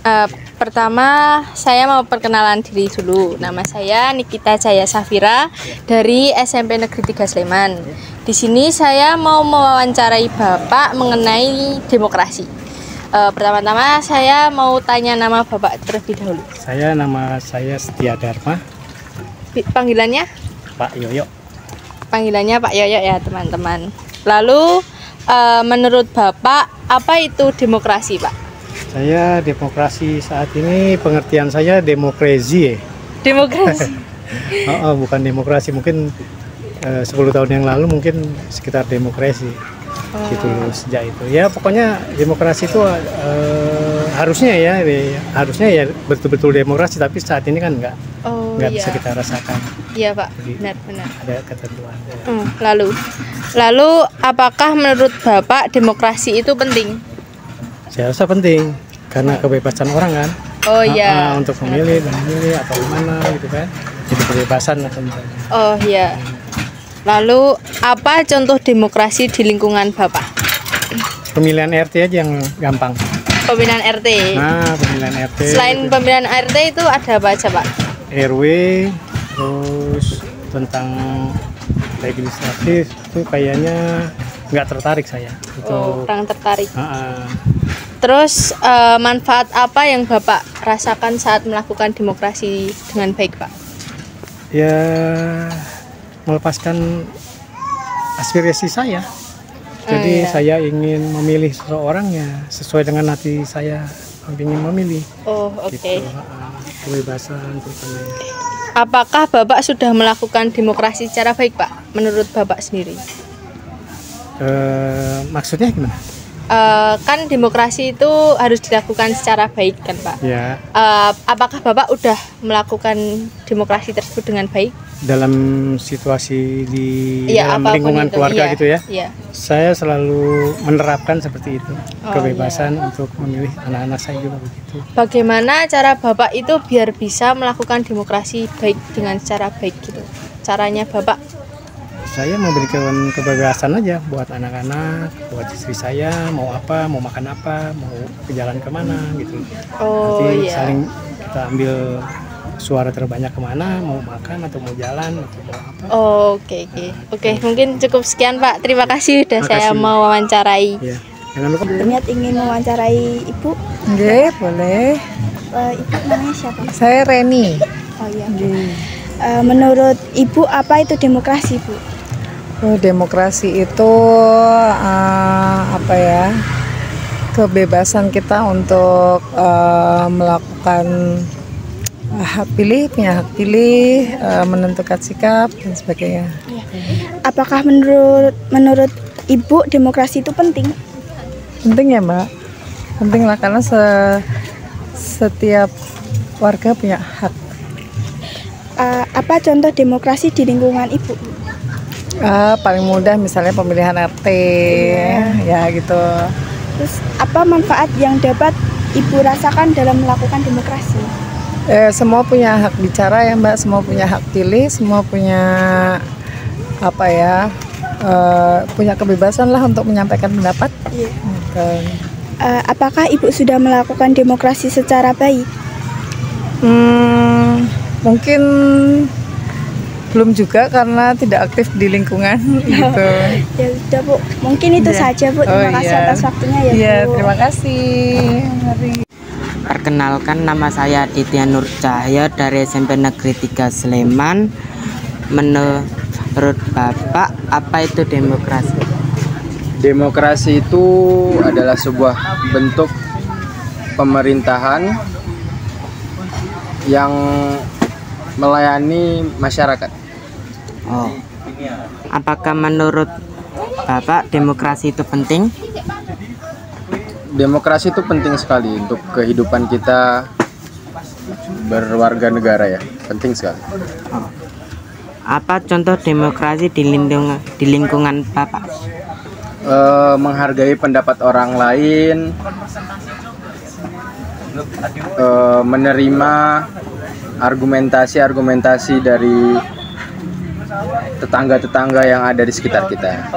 Eh, Pertama, saya mau perkenalan diri dulu. Nama saya Nikita Jaya Safira dari SMP Negeri 3 Sleman. Di sini saya mau mewawancarai Bapak mengenai demokrasi. Pertama-tama saya mau tanya nama Bapak terlebih dahulu. Nama saya Setia Dharma, Panggilannya? Pak Yoyo. Panggilannya Pak Yoyo ya teman-teman. Lalu menurut Bapak apa itu demokrasi, Pak? Saya demokrasi saat ini pengertian saya demokrasi. Demokrasi. Bukan demokrasi, mungkin 10 tahun yang lalu mungkin sekitar demokrasi. Gitu loh, sejak itu. Ya pokoknya demokrasi itu harusnya ya betul-betul demokrasi, tapi saat ini kan nggak bisa kita rasakan. Iya Pak, Jadi, benar. ada ketentuan. Lalu apakah menurut Bapak demokrasi itu penting? Saya rasa penting karena kebebasan orang kan. Oh iya. Untuk memilih atau mana gitu kan. Jadi kebebasan atau misalnya. Oh iya. Lalu apa contoh demokrasi di lingkungan Bapak? Pemilihan RT aja yang gampang. Pemilihan RT. Pemilihan RT. Selain pemilihan RT itu ada apa aja, Pak? RW, terus tentang legislatif itu kayaknya nggak tertarik saya. Kurang tertarik. Terus manfaat apa yang Bapak rasakan saat melakukan demokrasi dengan baik, Pak? Ya melepaskan aspirasi saya. Jadi saya ingin memilih seseorang ya sesuai dengan hati saya ingin memilih. Oke. Gitu. Kebebasan terutama. Apakah Bapak sudah melakukan demokrasi secara baik, Pak? Menurut Bapak sendiri? Maksudnya gimana? Kan demokrasi itu harus dilakukan secara baik kan Pak? Ya. Apakah Bapak udah melakukan demokrasi tersebut dengan baik? Dalam situasi di dalam lingkungan keluarga gitu ya? Iya. Saya selalu menerapkan seperti itu, kebebasan untuk memilih anak-anak saya juga begitu. Bagaimana cara Bapak itu biar bisa melakukan demokrasi baik dengan secara baik gitu? Caranya Bapak? Saya memberikan kebebasan aja buat anak-anak, buat istri saya mau apa, mau makan apa, mau ke jalan kemana gitu. Nanti saling kita ambil suara terbanyak kemana, mau makan atau mau jalan atau mau apa. Oke. Mungkin cukup sekian Pak. Terima kasih sudah saya mau wawancarai. Ya. Jangan lupa. Berniat ingin mewawancarai Ibu. Nggih, boleh. Ibu namanya siapa? Saya Reni. Oh iya. Menurut Ibu apa itu demokrasi, Bu? Demokrasi itu kebebasan kita untuk melakukan hak pilih, punya hak pilih, menentukan sikap dan sebagainya. Apakah menurut Ibu demokrasi itu penting? Penting ya Mbak, penting lah karena setiap warga punya hak. Apa contoh demokrasi di lingkungan Ibu? Paling mudah misalnya pemilihan RT, ya gitu. Terus apa manfaat yang dapat Ibu rasakan dalam melakukan demokrasi? Semua punya hak bicara ya Mbak, semua punya hak pilih, semua punya punya kebebasan lah untuk menyampaikan pendapat. Apakah Ibu sudah melakukan demokrasi secara baik? Mungkin belum juga karena tidak aktif di lingkungan gitu. Ya sudah Bu, mungkin itu saja Bu. Terima kasih atas waktunya ya Bu. Iya, terima kasih. Mari. Perkenalkan, nama saya Aditya Nur Cahaya dari SMP Negeri 3 Sleman. Menurut Bapak, apa itu demokrasi? Demokrasi itu adalah sebuah bentuk pemerintahan yang melayani masyarakat. Apakah menurut Bapak demokrasi itu penting? Demokrasi itu penting sekali untuk kehidupan kita berwarga negara ya, penting sekali. Apa contoh demokrasi di lingkungan Bapak? Menghargai pendapat orang lain, menerima argumentasi dari tetangga-tetangga yang ada di sekitar kita.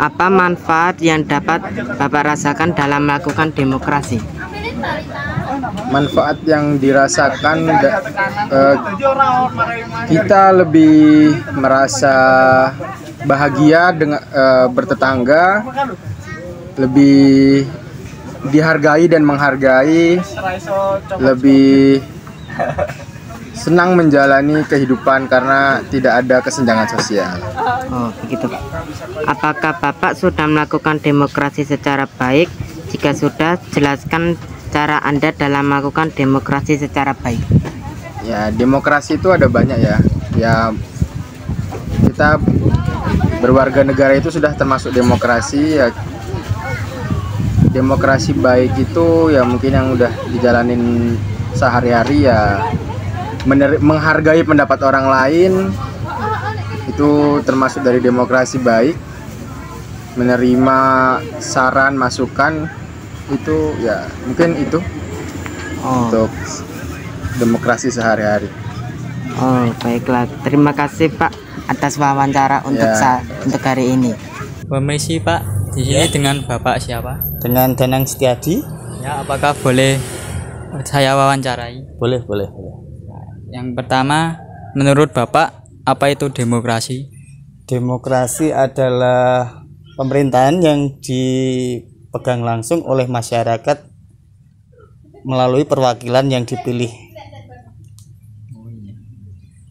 Apa manfaat yang dapat Bapak rasakan dalam melakukan demokrasi? manfaat yang dirasakan, kita lebih merasa bahagia dengan bertetangga, lebih dihargai dan menghargai, lebih senang menjalani kehidupan karena tidak ada kesenjangan sosial. Oh, begitu Pak. Apakah Bapak sudah melakukan demokrasi secara baik? Jika sudah, jelaskan cara Anda dalam melakukan demokrasi secara baik. Ya, demokrasi itu ada banyak ya. Ya, kita berwarga negara itu sudah termasuk demokrasi ya. Demokrasi baik itu ya mungkin yang udah dijalanin sehari-hari ya, menghargai pendapat orang lain itu termasuk dari demokrasi baik. Menerima saran masukan itu ya mungkin itu untuk demokrasi sehari-hari. Oh, baiklah. Terima kasih Pak atas wawancara untuk untuk hari ini. Permisi Pak. Di sini dengan Bapak siapa? Dengan Danang Setiadi. Ya, apakah boleh saya wawancarai? Boleh. Yang pertama, menurut Bapak, apa itu demokrasi? Demokrasi adalah pemerintahan yang dipegang langsung oleh masyarakat melalui perwakilan yang dipilih.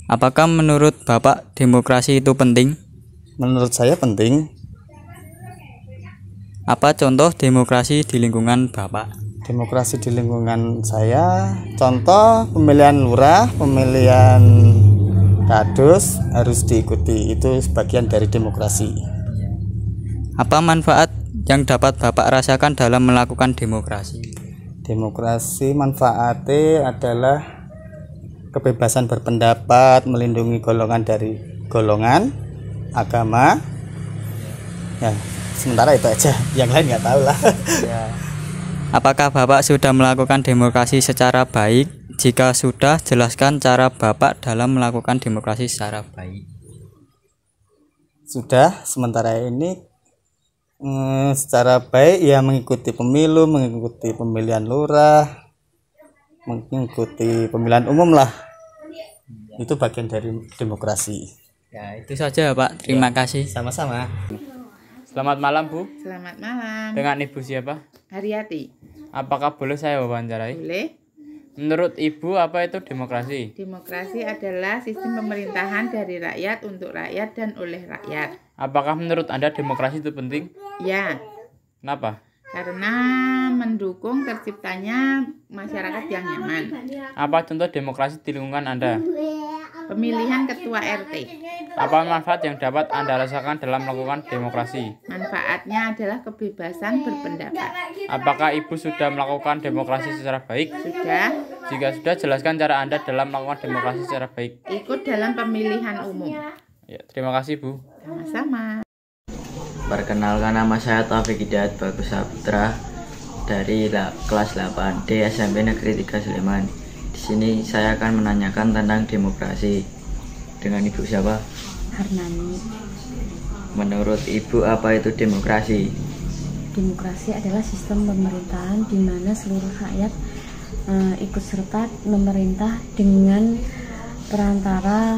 Apakah menurut Bapak demokrasi itu penting? Menurut saya penting. Apa contoh demokrasi di lingkungan Bapak? Demokrasi di lingkungan saya, contoh pemilihan lurah, pemilihan kadus harus diikuti. Itu sebagian dari demokrasi. Apa manfaat yang dapat Bapak rasakan dalam melakukan demokrasi? Demokrasi manfaatnya adalah kebebasan berpendapat, melindungi golongan dari golongan, agama. Ya, sementara itu aja, yang lain nggak tahu lah. Ya. Apakah Bapak sudah melakukan demokrasi secara baik? Jika sudah, jelaskan cara Bapak dalam melakukan demokrasi secara baik. Sudah, sementara ini secara baik ya mengikuti pemilu, mengikuti pemilihan lurah, mengikuti pemilihan umum lah. Itu bagian dari demokrasi. Ya, itu saja Pak. Terima kasih. Sama-sama. Selamat malam Bu. Selamat malam. Dengan Ibu siapa? Haryati. Apakah boleh saya wawancarai? Boleh. Menurut Ibu apa itu demokrasi? Demokrasi adalah sistem pemerintahan dari rakyat untuk rakyat dan oleh rakyat. Apakah menurut Anda demokrasi itu penting? Ya. Kenapa? Karena mendukung terciptanya masyarakat yang nyaman. Apa contoh demokrasi di lingkungan Anda? Pemilihan ketua RT. Apa manfaat yang dapat Anda rasakan dalam melakukan demokrasi? Manfaatnya adalah kebebasan berpendapat. Apakah Ibu sudah melakukan demokrasi secara baik? Sudah. Jika sudah, jelaskan cara Anda dalam melakukan demokrasi secara baik. Ikut dalam pemilihan umum. Ya, terima kasih Bu. Sama-sama. Perkenalkan, nama saya Taufik Hidayat Bagus Saputra dari kelas 8D SMP Negeri 3 Sleman. Di sini saya akan menanyakan tentang demokrasi. Dengan Ibu siapa? Harnani. Menurut Ibu apa itu demokrasi? Demokrasi adalah sistem pemerintahan di mana seluruh rakyat ikut serta memerintah dengan perantara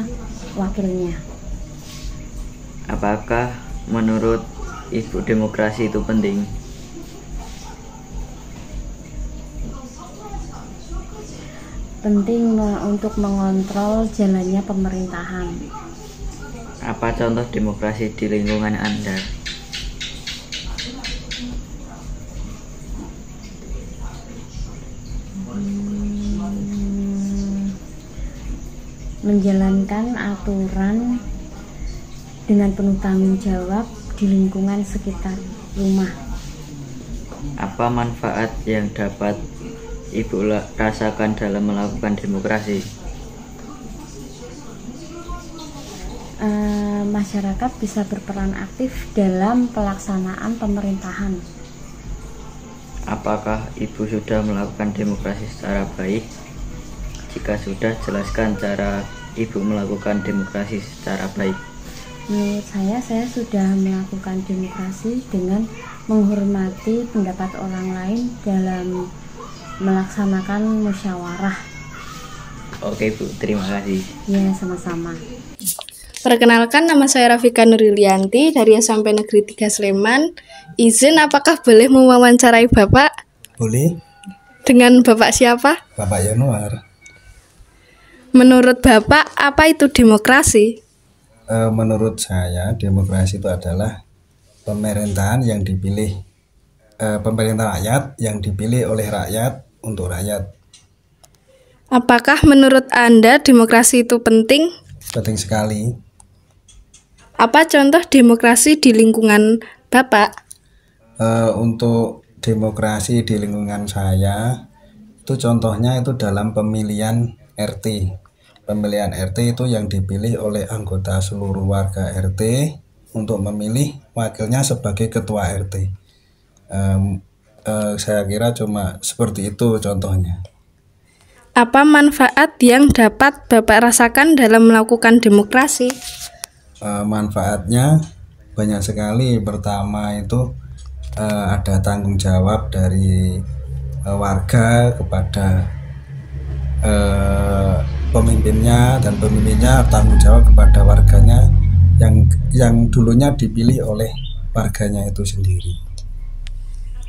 wakilnya. Apakah menurut Ibu demokrasi itu penting? Penting untuk mengontrol jalannya pemerintahan. Apa contoh demokrasi di lingkungan Anda? Menjalankan aturan dengan penuh tanggung jawab di lingkungan sekitar rumah. Apa manfaat yang dapat Ibu rasakan dalam melakukan demokrasi? Masyarakat bisa berperan aktif dalam pelaksanaan pemerintahan. Apakah Ibu sudah melakukan demokrasi secara baik? Jika sudah, jelaskan cara Ibu melakukan demokrasi secara baik. Menurut saya sudah melakukan demokrasi dengan menghormati pendapat orang lain dalam melaksanakan musyawarah. Oke Bu, terima kasih. Ya, sama-sama. Perkenalkan, nama saya Rafika Nurilianti dari SMP Negeri 3 Sleman. Izin, apakah boleh mewawancarai Bapak? Boleh. Dengan Bapak siapa? Bapak Yanuar. Menurut Bapak, apa itu demokrasi? Menurut saya, demokrasi itu adalah pemerintahan yang dipilih, pemerintah rakyat yang dipilih oleh rakyat untuk rakyat. Apakah menurut Anda demokrasi itu penting? Penting sekali. Apa contoh demokrasi di lingkungan Bapak? Untuk demokrasi di lingkungan saya, itu contohnya itu dalam pemilihan RT. Pemilihan RT itu yang dipilih oleh anggota seluruh warga RT untuk memilih wakilnya sebagai ketua RT. Saya kira cuma seperti itu contohnya. Apa manfaat yang dapat Bapak rasakan dalam melakukan demokrasi? Manfaatnya banyak sekali. Pertama itu ada tanggung jawab dari warga kepada pemimpinnya, dan pemimpinnya tanggung jawab kepada warganya yang dulunya dipilih oleh warganya itu sendiri.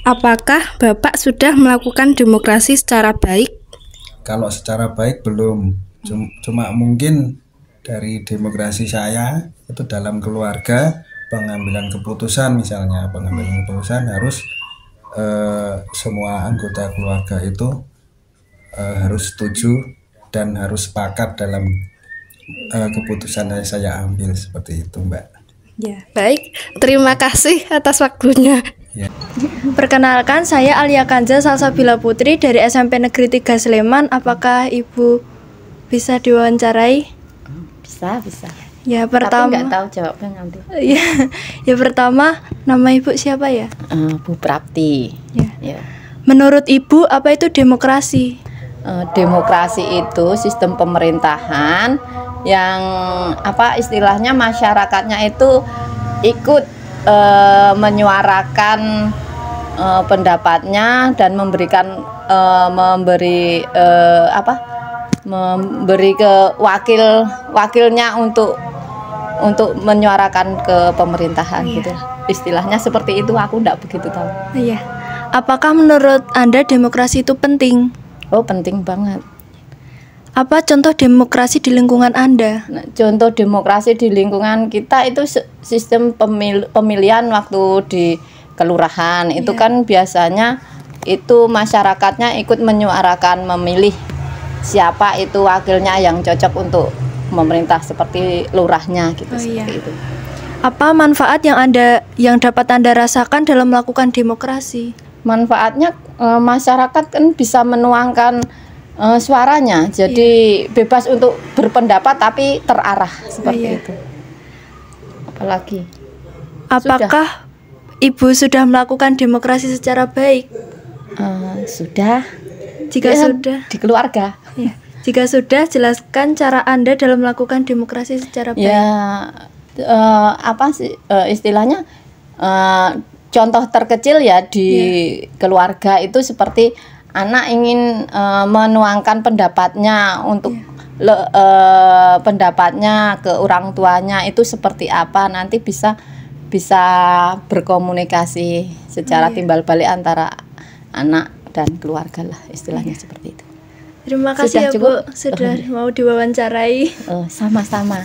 Apakah Bapak sudah melakukan demokrasi secara baik? Kalau secara baik belum, cuma mungkin dari demokrasi saya itu dalam keluarga, pengambilan keputusan misalnya, pengambilan keputusan harus semua anggota keluarga itu harus setuju dan harus sepakat dalam keputusan yang saya ambil, seperti itu Mbak. Ya, baik. Terima kasih atas waktunya. Ya. Perkenalkan, saya Alia Kanja Salsabila Putri dari SMP Negeri 3 Sleman. Apakah Ibu bisa diwawancarai? Bisa. Ya, pertama. Tapi nggak tahu jawabnya nanti. Ya, pertama, nama Ibu siapa ya? Bu Prapti. Ya. Menurut Ibu, apa itu demokrasi? Demokrasi itu sistem pemerintahan yang istilahnya masyarakatnya itu ikut menyuarakan pendapatnya dan memberi ke wakilnya untuk menyuarakan ke pemerintahan gitu. Istilahnya seperti itu, aku enggak begitu tahu. Iya. Apakah menurut Anda demokrasi itu penting? Oh, penting banget. Apa contoh demokrasi di lingkungan Anda? Nah, contoh demokrasi di lingkungan kita itu sistem pemilihan waktu di kelurahan. Itu kan biasanya itu masyarakatnya ikut menyuarakan, memilih siapa itu wakilnya yang cocok untuk memerintah, seperti lurahnya gitu. Seperti itu. Apa manfaat yang dapat Anda rasakan dalam melakukan demokrasi? Manfaatnya masyarakat kan bisa menuangkan suaranya, jadi bebas untuk berpendapat tapi terarah seperti itu. Apalagi? Apakah Ibu sudah melakukan demokrasi secara baik? Sudah. Jika sudah, di keluarga. Ya. Jika sudah, jelaskan cara Anda dalam melakukan demokrasi secara baik. Istilahnya contoh terkecil ya di keluarga itu seperti anak ingin menuangkan pendapatnya untuk pendapatnya ke orang tuanya, itu seperti apa, nanti bisa berkomunikasi secara timbal balik antara anak dan keluarga lah, istilahnya seperti itu. Terima kasih ya Bu, sudah mau diwawancarai. Sama-sama.